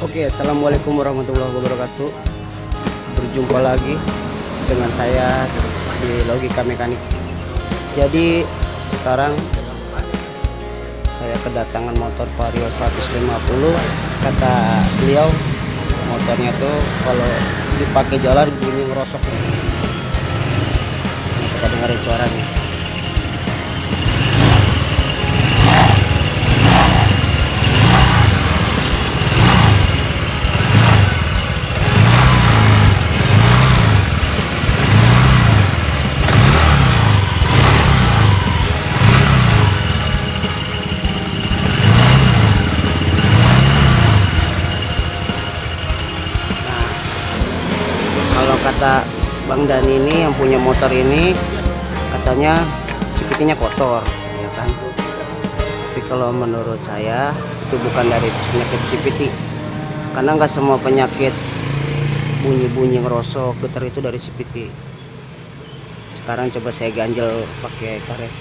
Oke, assalamualaikum warahmatullahi wabarakatuh. Berjumpa lagi dengan saya di Logika Mekanik. Jadi sekarang saya kedatangan motor Vario 150. Kata beliau motornya tuh kalau dipakai jalan bunyi ngerosok. Kita dengerin suaranya. Kalau kata Bang Dani ini yang punya motor ini, katanya CVT-nya kotor, ya kan? Tapi kalau menurut saya itu bukan dari penyakit CVT, karena nggak semua penyakit bunyi-bunyi ngerosok getar itu dari CVT. Sekarang coba saya ganjel pakai karet.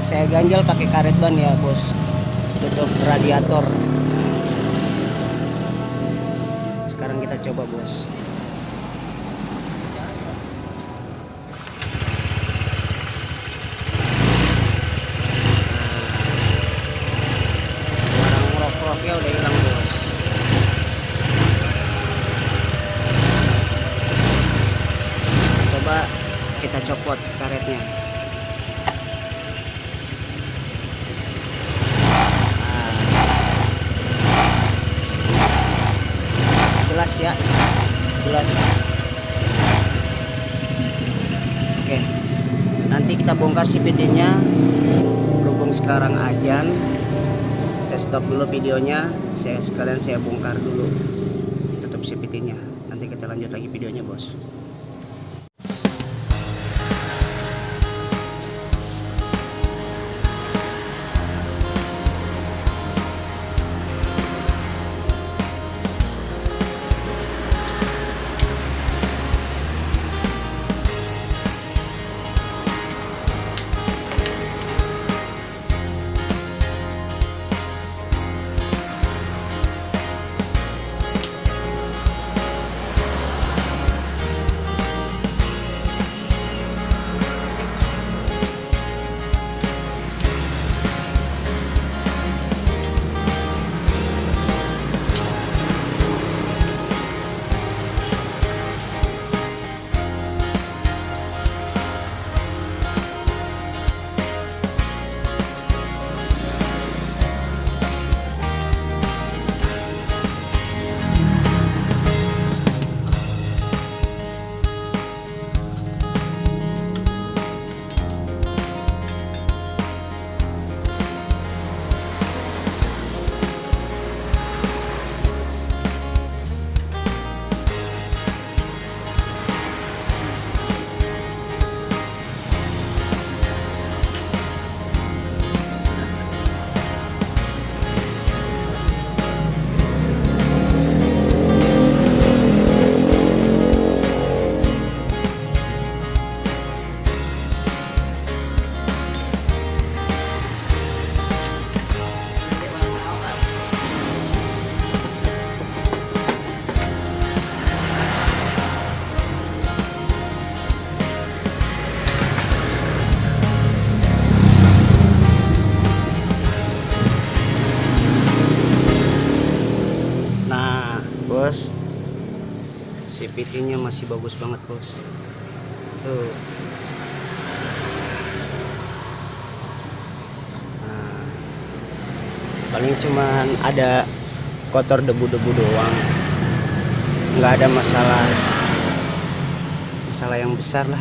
Saya ganjel pakai karet ban ya bos, tutup radiator. Sekarang kita coba bos. Suara ngerok-ngeroknya udah hilang bos. Coba kita copot karetnya. Jelas ya, jelas. Oke, nanti kita bongkar CVT-nya. Berhubung sekarang ajan, saya stop dulu videonya. Sekalian saya bongkar dulu, tutup CVT-nya. Nanti kita lanjut lagi videonya bos. Bos, CVT-nya masih bagus banget bos. Tuh. Nah, paling cuman ada kotor debu-debu doang. Nggak ada masalah yang besar lah.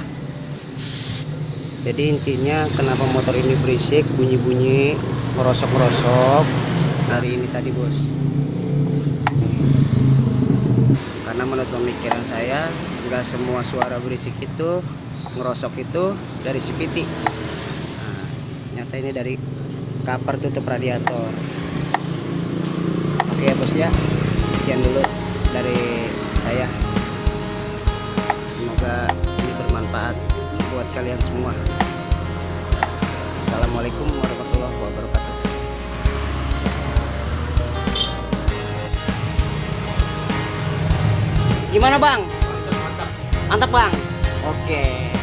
Jadi intinya kenapa motor ini berisik, bunyi-bunyi, merosok-merosok dari ini tadi bos. Karena menurut pemikiran saya nggak semua suara berisik itu ngerosok itu dari CVT. Nah, nyata ini dari cover tutup radiator. Oke ya bos ya, sekian dulu dari saya. Semoga ini bermanfaat buat kalian semua. Assalamualaikum warahmatullahi wabarakatuh. wabarakatuh. Gimana Bang? Mantap, mantap. Mantap Bang. Oke.